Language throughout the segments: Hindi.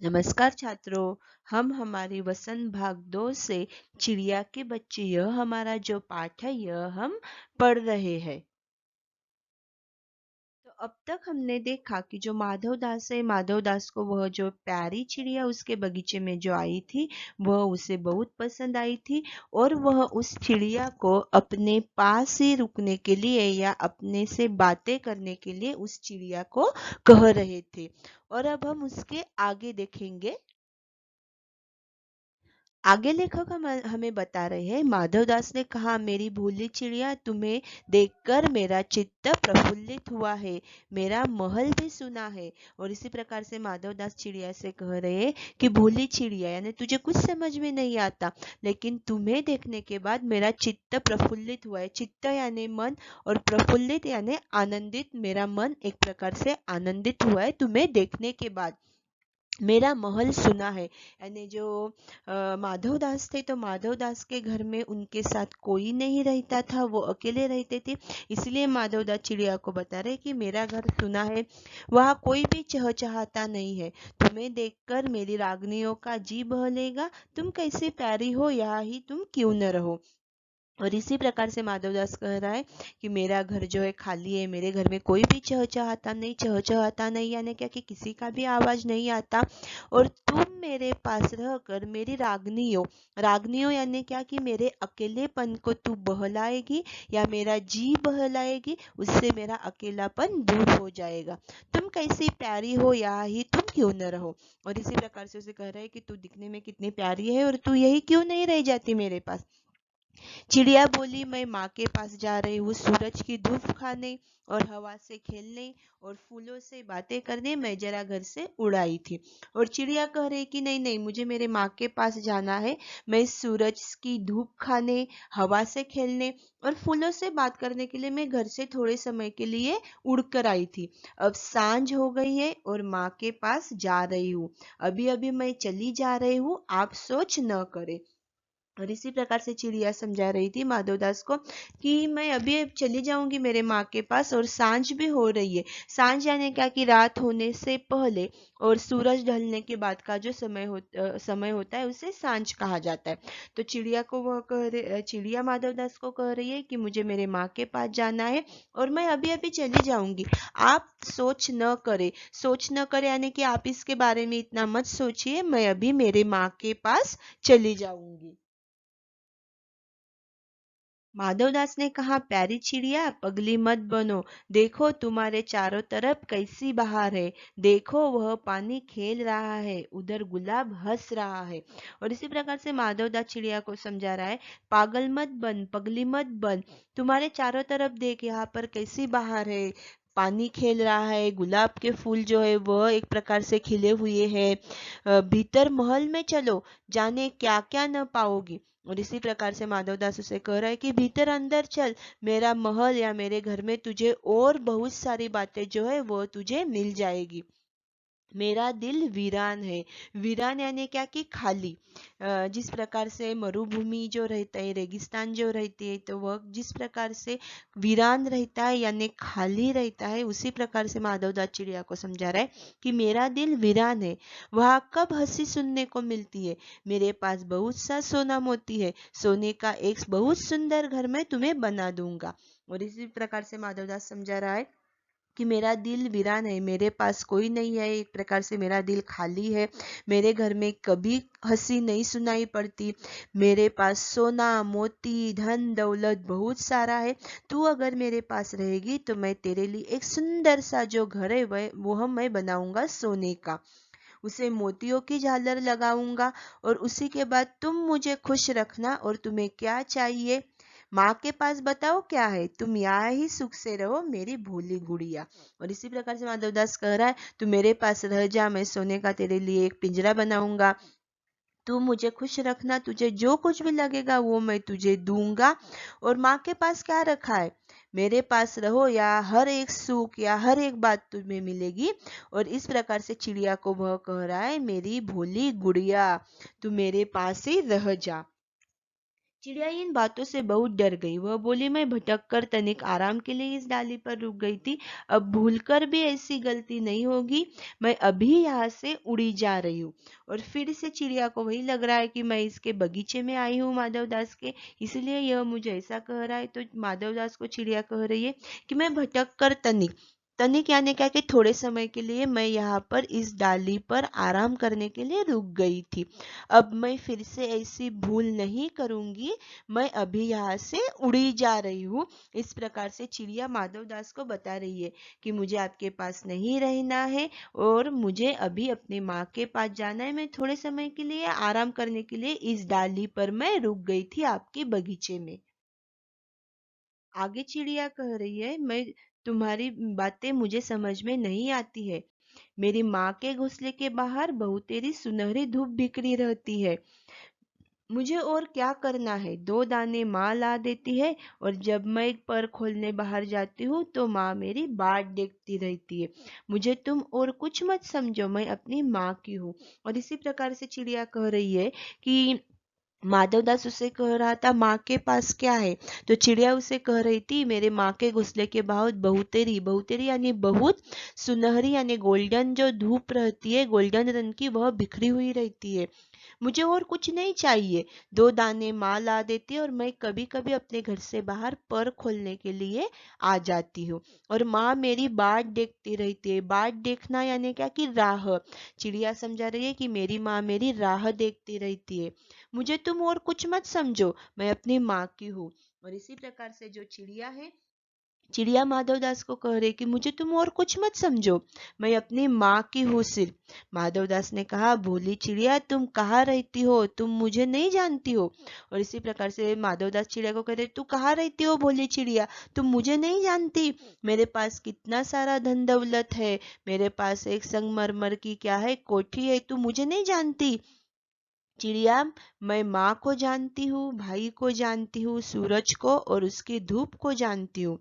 नमस्कार छात्रों। हम हमारी वसंत भाग 2 से चिड़िया के बच्चे यह हमारा जो पाठ है यह हम पढ़ रहे हैं। तो अब तक हमने देखा कि जो माधव दास है, माधव दास को वह जो प्यारी चिड़िया उसके बगीचे में जो आई थी वह उसे बहुत पसंद आई थी और वह उस चिड़िया को अपने पास ही रुकने के लिए या अपने से बातें करने के लिए उस चिड़िया को कह रहे थे। और अब हम उसके आगे देखेंगे। आगे लेखक हमें बता रहे हैं, माधवदास ने कहा, मेरी भोली चिड़िया, तुम्हें देखकर मेरा चित्त प्रफुल्लित हुआ है, मेरा महल भी सुना है। और इसी प्रकार से माधवदास चिड़िया से कह रहे हैं कि भोली चिड़िया यानी तुझे कुछ समझ में नहीं आता, लेकिन तुम्हें देखने के बाद मेरा चित्त प्रफुल्लित हुआ है। चित्त यानी मन और प्रफुल्लित यानी आनंदित। मेरा मन एक प्रकार से आनंदित हुआ है तुम्हें देखने के बाद। मेरा महल सुना है यानी जो माधवदास थे, तो माधवदास के घर में उनके साथ कोई नहीं रहता था, वो अकेले रहते थे। इसलिए माधवदास चिड़िया को बता रहे कि मेरा घर सुना है, वहाँ कोई भी चहचहाता नहीं है। तुम्हें देखकर मेरी रागनियों का जी बहलेगा, तुम कैसी प्यारी हो, यहाँ ही तुम क्यों न रहो। और इसी प्रकार से माधवदास कह रहा है कि मेरा घर जो है खाली है, मेरे घर में कोई भी चहचहाता नहीं यानी क्या कि किसी का भी आवाज नहीं आता। और तुम मेरे पास रहकर मेरी रागनियों यानी क्या कि मेरे अकेलेपन को तू बहलाएगी या मेरा जी बहलाएगी, उससे मेरा अकेलापन दूर हो जाएगा। तुम कैसी प्यारी हो, यहाँ ही तुम क्यों न रहो। और इसी प्रकार से उसे कह रहा है कि तू दिखने में कितनी प्यारी है और तू यही क्यों नहीं रह जाती मेरे पास। चिड़िया बोली, मैं माँ के पास जा रही हूँ सूरज की धूप खाने और हवा से खेलने और फूलों से बातें करने, मैं जरा घर से उड़ाई थी। और चिड़िया कह रही कि नहीं नहीं, मुझे मेरे माँ के पास जाना है, मैं सूरज की धूप खाने, हवा से खेलने और फूलों से बात करने के लिए मैं घर से थोड़े समय के लिए उड़कर आई थी। अब सांझ हो गई है और माँ के पास जा रही हूँ, अभी अभी मैं चली जा रही हूँ, आप सोच न करें। और इसी प्रकार से चिड़िया समझा रही थी माधवदास को कि मैं अभी चली जाऊंगी मेरे माँ के पास और सांझ भी हो रही है। सांझ यानी क्या कि रात होने से पहले और सूरज ढलने के बाद का जो समय होता है उसे सांझ कहा जाता है। तो चिड़िया माधवदास को कह रही है कि मुझे मेरे माँ के पास जाना है और मैं अभी अभी चली जाऊंगी, आप सोच न करे यानी कि आप इसके बारे में इतना मत सोचिए, मैं अभी मेरे माँ के पास चली जाऊंगी। माधवदास ने कहा, प्यारी चिड़िया, पगली मत बनो, देखो तुम्हारे चारों तरफ कैसी बहार है, देखो वह पानी खेल रहा है, उधर गुलाब हंस रहा है। और इसी प्रकार से माधवदास चिड़िया को समझा रहा है, पागल मत बन, पगली मत बन, तुम्हारे चारों तरफ देख, यहाँ पर कैसी बहार है, पानी खेल रहा है, गुलाब के फूल जो है वह एक प्रकार से खिले हुए हैं, भीतर महल में चलो, जाने क्या क्या न पाओगी। और इसी प्रकार से माधवदास उसे कह रहा है कि भीतर अंदर चल, मेरा महल या मेरे घर में तुझे और बहुत सारी बातें जो है वो तुझे मिल जाएगी। मेरा दिल वीरान है। वीरान यानी क्या कि खाली। जिस प्रकार से मरुभूमि जो रहता है, रेगिस्तान जो रहती है, तो वह जिस प्रकार से वीरान रहता है यानी खाली रहता है, उसी प्रकार से माधवदास चिड़िया को समझा रहा है कि मेरा दिल वीरान है। वहाँ कब हंसी सुनने को मिलती है, मेरे पास बहुत सा सोना मोती है, सोने का एक बहुत सुंदर घर मैं तुम्हें बना दूंगा। और इसी प्रकार से माधवदास समझा रहा है कि मेरा दिल वीरान है, मेरे पास कोई नहीं है, एक प्रकार से मेरा दिल खाली है, मेरे घर में कभी हंसी नहीं सुनाई पड़ती, मेरे पास सोना मोती धन दौलत बहुत सारा है, तू अगर मेरे पास रहेगी तो मैं तेरे लिए एक सुंदर सा जो घर है वह मैं बनाऊंगा सोने का, उसे मोतियों की झालर लगाऊंगा और उसी के बाद तुम मुझे खुश रखना। और तुम्हें क्या चाहिए, माँ के पास बताओ क्या है, तुम यहाँ ही सुख से रहो मेरी भोली गुड़िया। और इसी प्रकार से माधवदास कह रहा है, तू मेरे पास रह जा, मैं सोने का तेरे लिए एक पिंजरा बनाऊंगा, तू मुझे खुश रखना, तुझे जो कुछ भी लगेगा वो मैं तुझे दूंगा। और माँ के पास क्या रखा है, मेरे पास रहो या हर एक सुख या हर एक बात तुम्हें मिलेगी। और इस प्रकार से चिड़िया को वह कह रहा है, मेरी भोली गुड़िया, तू मेरे पास ही रह जा। चिड़िया इन बातों से बहुत डर गई। वह बोली, मैं भटक कर तनिक आराम के लिए इस डाली पर रुक गई थी। अब भूलकर भी ऐसी गलती नहीं होगी। मैं अभी यहाँ से उड़ी जा रही हूँ। और फिर से चिड़िया को वही लग रहा है कि मैं इसके बगीचे में आई हूँ माधवदास के, इसलिए यह मुझे ऐसा कह रहा है। तो माधवदास को चिड़िया कह रही है कि मैं भटक कर तनिक, तनिक यानी क्या कि थोड़े समय के लिए मैं यहाँ पर इस डाली पर आराम करने के लिए रुक गई थी। अब मैं फिर से ऐसी भूल नहीं करूंगी। मैं अभी यहाँ से उड़ी जा रही हूँ। इस प्रकार से चिड़िया माधवदास को बता रही है कि मुझे आपके पास नहीं रहना है और मुझे अभी अपनी माँ के पास जाना है। मैं थोड़े समय के लिए आराम करने के लिए इस डाली पर मैं रुक गई थी आपके बगीचे में। आगे चिड़िया कह रही है, मैं तुम्हारी बातें मुझे समझ में नहीं आती है। मेरी माँ के घोंसले के बाहर बहुत तेरी सुनहरी धूप बिखरी रहती है। मुझे और क्या करना है? 2 दाने माँ ला देती है और जब मैं पर खोलने बाहर जाती हूँ तो माँ मेरी बाट देखती रहती है। मुझे तुम और कुछ मत समझो, मैं अपनी माँ की हूँ। और इसी प्रकार से चिड़िया कह रही है कि माधवदास उसे कह रहा था माँ के पास क्या है? तो चिड़िया उसे कह रही थी मेरे माँ के घोंसले के बाहर बहुतेरी, बहुतेरी यानी बहुत सुनहरी यानी गोल्डन जो धूप रहती है, गोल्डन रंग की, वह बिखरी हुई रहती है। मुझे और कुछ नहीं चाहिए। 2 दाने माँ ला देती है और मैं कभी कभी अपने घर से बाहर पर खोलने के लिए आ जाती हूँ। और माँ मेरी बाट देखती रहती है। बाट देखना यानी क्या कि राह। चिड़िया समझा रही है कि मेरी माँ मेरी राह देखती रहती है। मुझे तुम और कुछ मत समझो, मैं अपनी माँ की हूँ। और इसी प्रकार से जो चिड़िया है, चिड़िया माधवदास को कह रही कि मुझे तुम और कुछ मत समझो, मैं अपनी माँ की हूँ सिर्फ। माधवदास ने कहा, भोली चिड़िया तुम कहाँ रहती हो? तुम मुझे नहीं जानती हो। और इसी प्रकार से माधवदास चिड़िया को कह रहे, तू कहाँ रहती हो भोली चिड़िया? तुम मुझे नहीं जानती। मेरे पास कितना सारा धन दौलत है, मेरे पास एक संगमरमर की क्या है कोठी है, तू मुझे नहीं जानती। चिड़िया, मैं माँ को जानती हूँ, भाई को जानती हूँ, सूरज को और उसकी धूप को जानती हूँ,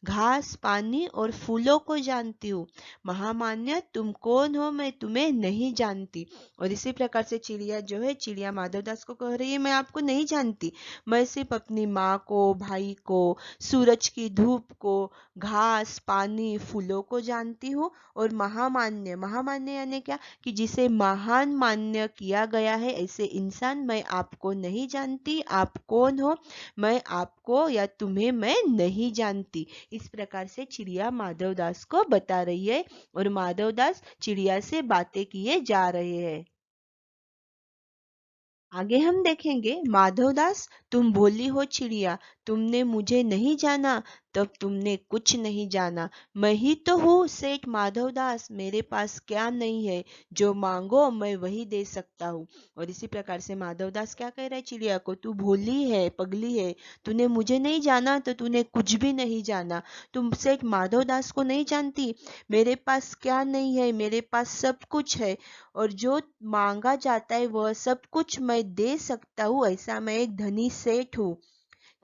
घास पानी और फूलों को जानती हूँ। महामान्य तुम कौन हो, मैं तुम्हें नहीं जानती। और इसी प्रकार से चिड़िया जो है, चिड़िया माधवदास को कह रही है मैं आपको नहीं जानती। मैं सिर्फ अपनी माँ को, भाई को, सूरज की धूप को, घास पानी फूलों को जानती हूँ। और महामान्य, महामान्य यानी क्या कि जिसे महान मान्य किया गया है, ऐसे इंसान मैं आपको नहीं जानती। आप कौन हो? मैं आपको या तुम्हें मैं नहीं जानती। इस प्रकार से चिड़िया माधवदास को बता रही है और माधवदास चिड़िया से बातें किए जा रहे हैं। आगे हम देखेंगे, माधवदास तुम भोली हो चिड़िया, तुमने मुझे नहीं जाना, तब तुमने कुछ नहीं जाना। मैं ही तो हूँ सेठ माधवदास, मेरे पास क्या नहीं है, जो मांगो मैं वही दे सकता हूँ। और इसी प्रकार से माधवदास क्या कह रहा है चिड़िया को, तू भोली है, पगली है, तूने मुझे नहीं जाना तो तूने कुछ भी नहीं जाना। तुम सेठ माधवदास को नहीं जानती। मेरे पास क्या नहीं है, मेरे पास सब कुछ है और जो मांगा जाता है वह सब कुछ मैं दे सकता हूँ, ऐसा मैं एक धनी सेठ हूँ।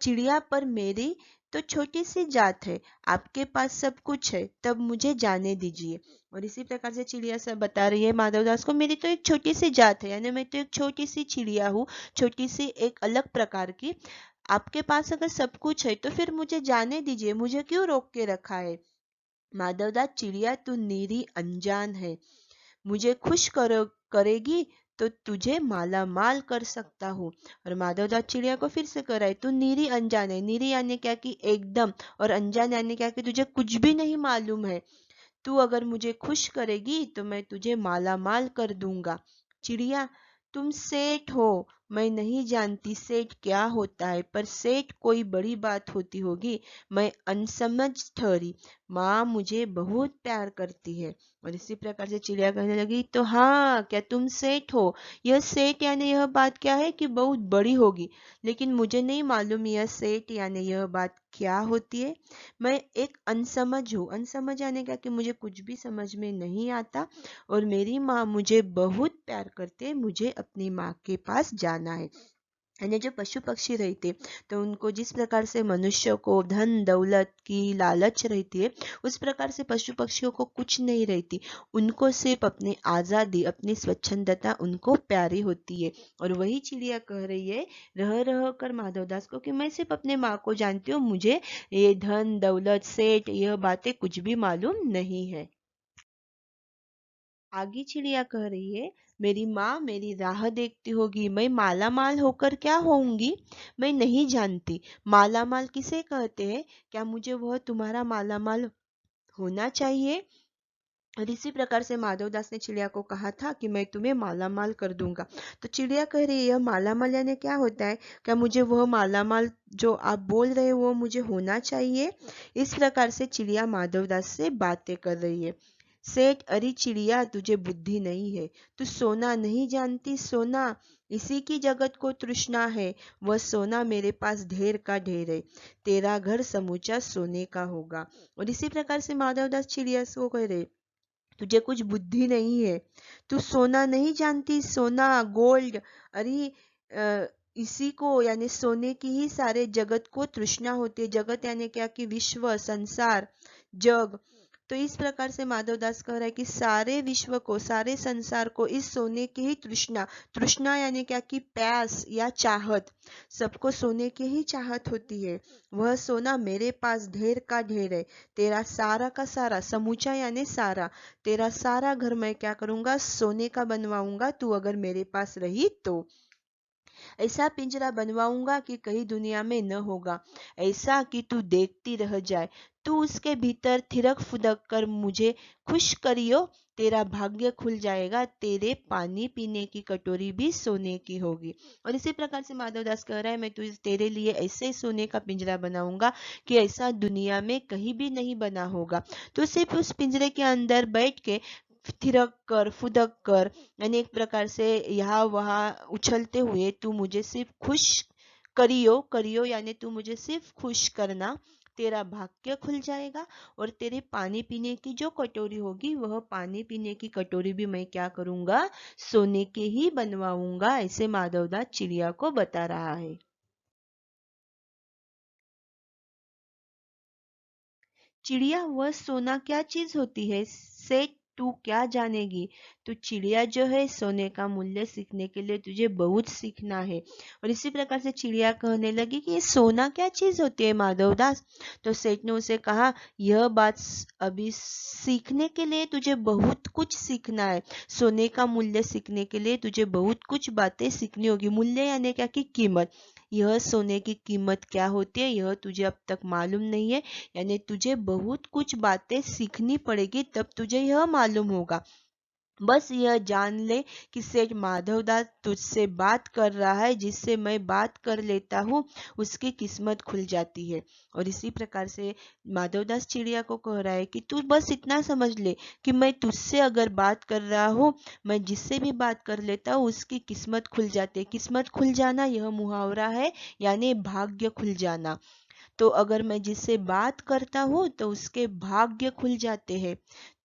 चिड़िया, पर मेरी तो छोटी सी जात है, आपके पास सब कुछ है, तब मुझे जाने दीजिए। और इसी प्रकार से चिड़िया सब बता रही है माधवदास को, मेरी तो एक छोटी सी जात है, यानी मैं तो एक छोटी सी चिड़िया हूँ, छोटी सी एक अलग प्रकार की। आपके पास अगर सब कुछ है तो फिर मुझे जाने दीजिए, मुझे क्यों रोक के रखा है? माधवदास, चिड़िया तू निरी अनजान है, मुझे खुश करेगी तो तुझे माला माल कर सकता हूँ। और माधवदास चिड़िया को फिर से कराए, तू नीरी अनजान है। नीरी यानी क्या कि एकदम, और अनजान यानी क्या कि तुझे कुछ भी नहीं मालूम है। तू अगर मुझे खुश करेगी तो मैं तुझे माला माल कर दूंगा। चिड़िया, तुम सेठ हो, मैं नहीं जानती सेठ क्या होता है, पर सेठ कोई बड़ी बात होती होगी, मैं अनसमझ ठहरी। माँ मुझे बहुत प्यार करती है। और इसी प्रकार से चिड़िया कहने लगी, तो हाँ, क्या तुम सेठ हो? यह सेठ यानी यह बात क्या है कि बहुत बड़ी होगी, लेकिन मुझे नहीं मालूम यह सेठ यानी यह बात क्या होती है। मैं एक अनसमझ हूँ। अनसमझ यानी क्या कि मुझे कुछ भी समझ में नहीं आता और मेरी माँ मुझे बहुत प्यार करते, मुझे अपनी माँ के पास जाना है। यानी जो पशु पक्षी रहते, तो उनको जिस प्रकार से मनुष्य को धन दौलत की लालच रहती है, उस प्रकार से पशु पक्षियों को कुछ नहीं रहती। उनको सिर्फ अपनी आज़ादी, अपनी स्वच्छंदता उनको प्यारी होती है। और वही चिड़िया कह रही है रह रह कर माधवदास को कि मैं सिर्फ अपने माँ को जानती हूँ, मुझे ये धन दौलत सेठ यह बातें कुछ भी मालूम नहीं है। आगे चिड़िया कह रही है मेरी माँ मेरी राह देखती होगी, मैं माला माल होकर क्या होऊंगी, मैं नहीं जानती। माला माल किसे कहते हैं, क्या मुझे वह तुम्हारा माला माल होना चाहिए। और इसी प्रकार से माधवदास ने चिड़िया को कहा था कि मैं तुम्हें माला माल कर दूंगा। तो चिड़िया कह रही है यह माला माल यानी क्या होता है, क्या मुझे वह माला माल जो आप बोल रहे हो वो मुझे होना चाहिए। इस प्रकार से चिड़िया माधवदास से बातें कर रही है। सेठ अरे चिड़िया तुझे बुद्धि नहीं है, तू सोना नहीं जानती, सोना इसी की जगत को तृष्णा है, वह सोना मेरे पास ढेर का ढेर है, तेरा घर समूचा सोने का होगा। और इसी प्रकार से माधवदास चिड़िया को कह रहे तुझे कुछ बुद्धि नहीं है, तू सोना नहीं जानती, सोना गोल्ड अरे इसी को यानी सोने की ही सारे जगत को तृष्णा होती है। जगत यानी क्या कि विश्व संसार जग। तो इस प्रकार से माधवदास कह रहा है कि सारे विश्व को सारे संसार को इस सोने की ही तृष्णा, तृष्णा यानी क्या कि प्यास या चाहत, सबको सोने की ही चाहत होती है। वह सोना मेरे पास ढेर का ढेर है, तेरा सारा का सारा, समूचा यानी सारा, तेरा सारा घर मैं क्या करूंगा सोने का बनवाऊंगा, तू अगर मेरे पास रही तो। ऐसा पिंजरा बनवाऊंगा कि कहीं दुनिया में न होगा, ऐसा कि तू देखती रह जाए, तू उसके भीतर थिरक फुदक कर मुझे खुश करियो, तेरा भाग्य खुल जाएगा, तेरे पानी पीने की कटोरी भी सोने की होगी। और इसी प्रकार से माधवदास कह रहा है मैं तेरे लिए ऐसे सोने का पिंजरा बनाऊंगा कि ऐसा दुनिया में कहीं भी नहीं बना होगा। तो सिर्फ उस पिंजरे के अंदर बैठ के थिरक कर फुदक कर यानी एक प्रकार से यहाँ वहाँ उछलते हुए तू मुझे सिर्फ खुश करियो, करियो यानी तू मुझे सिर्फ खुश करना, तेरा भाग्य खुल जाएगा। और तेरे पानी पीने की जो कटोरी होगी वह पानी पीने की कटोरी भी मैं क्या करूंगा सोने के ही बनवाऊंगा, ऐसे माधवदास चिड़िया को बता रहा है। चिड़िया वह सोना क्या चीज होती है, से तू क्या जानेगी। तो चिड़िया जो है सोने का मूल्य सीखने के लिए तुझे बहुत सीखना है। और इसी प्रकार से चिड़िया कहने लगी कि ये सोना क्या चीज होती है माधवदास। तो सेठ ने उसे कहा यह बात अभी सीखने के लिए तुझे बहुत कुछ सीखना है, सोने का मूल्य सीखने के लिए तुझे बहुत कुछ बातें सीखनी होगी। मूल्य यानी क्या कि कीमत, यह सोने की कीमत क्या होती है यह तुझे अब तक मालूम नहीं है, यानी तुझे बहुत कुछ बातें सीखनी पड़ेगी तब तुझे यह मालूम होगा। बस यह जान ले कि सेठ माधवदास तुझसे बात कर रहा है, जिससे मैं बात कर लेता हूँ उसकी किस्मत खुल जाती है। और इसी प्रकार से माधवदास चिड़िया को कह रहा है कि तू बस इतना समझ ले कि मैं तुझसे अगर बात कर रहा हूँ, मैं जिससे भी बात कर लेता हूँ उसकी किस्मत खुल जाती है। किस्मत खुल जाना यह मुहावरा है, यानी भाग्य खुल जाना। तो अगर मैं जिससे बात करता हूँ तो उसके भाग्य खुल जाते हैं।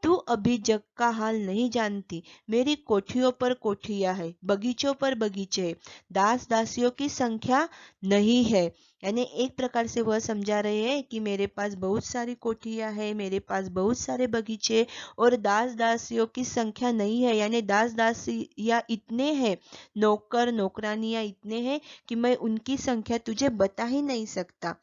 तू अभी जग का हाल नहीं जानती, मेरी कोठियों पर कोठियां है, बगीचों पर बगीचे है, दास दासियों की संख्या नहीं है। यानी एक प्रकार से वह समझा रहे हैं कि मेरे पास बहुत सारी कोठियां है, मेरे पास बहुत सारे बगीचे और दास दासियों की संख्या नहीं है, यानी दास दासियां इतने हैं, नौकर नौकरानियां इतने हैं कि मैं उनकी संख्या तुझे बता ही नहीं सकता।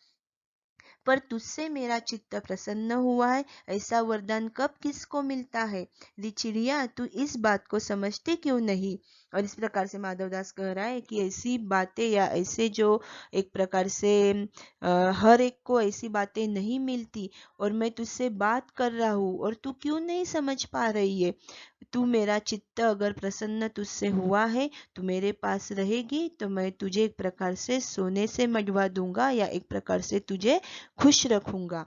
पर तुझसे मेरा चित्त प्रसन्न हुआ है, ऐसा वरदान कब किसको मिलता है। री चिड़िया तू इस बात को समझती क्यों नहीं। और इस प्रकार से माधवदास कह रहा है कि ऐसी बातें या ऐसे जो एक प्रकार से हर एक को ऐसी बातें नहीं मिलती, और मैं तुझसे बात कर रहा हूँ और तू क्यों नहीं समझ पा रही है। तू मेरा चित्त अगर प्रसन्न तुझसे हुआ है, तू मेरे पास रहेगी तो मैं तुझे एक प्रकार से सोने से मढ़वा दूंगा या एक प्रकार से तुझे खुश रखूंगा।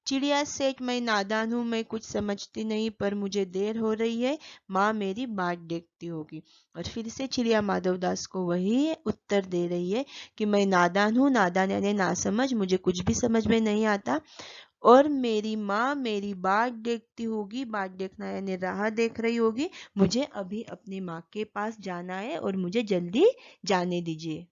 चिड़िया सेठ मैं नादान हूँ, मैं कुछ समझती नहीं, पर मुझे देर हो रही है, माँ मेरी बाट देखती होगी। और फिर से चिड़िया माधवदास को वही उत्तर दे रही है कि मैं नादान हूँ, नादान यानी ना समझ, मुझे कुछ भी समझ में नहीं आता, और मेरी माँ मेरी बाट देखती होगी, बाट देखना यानी राह देख रही होगी, मुझे अभी अपनी माँ के पास जाना है और मुझे जल्दी जाने दीजिए।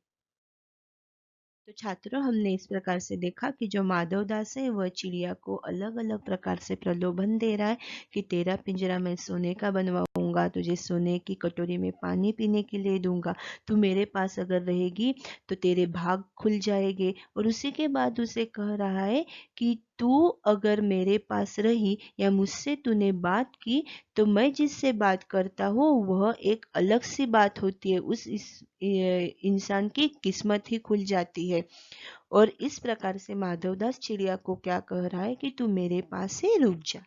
तो छात्रों, हमने इस प्रकार से देखा कि जो माधवदास है वह चिड़िया को अलग अलग प्रकार से प्रलोभन दे रहा है कि तेरा पिंजरा मैं सोने का बनवाऊंगा, तुझे सोने की कटोरी में पानी पीने के लिए दूंगा, तू मेरे पास अगर रहेगी तो तेरे भाग खुल जाएंगे। और उसी के बाद उसे कह रहा है कि तू अगर मेरे पास रही या मुझसे तूने बात की तो मैं जिससे बात करता हूँ वह एक अलग सी बात होती है, इंसान की किस्मत ही खुल जाती है। और इस प्रकार से माधवदास चिड़िया को क्या कह रहा है कि तू मेरे पास ही रुक जा।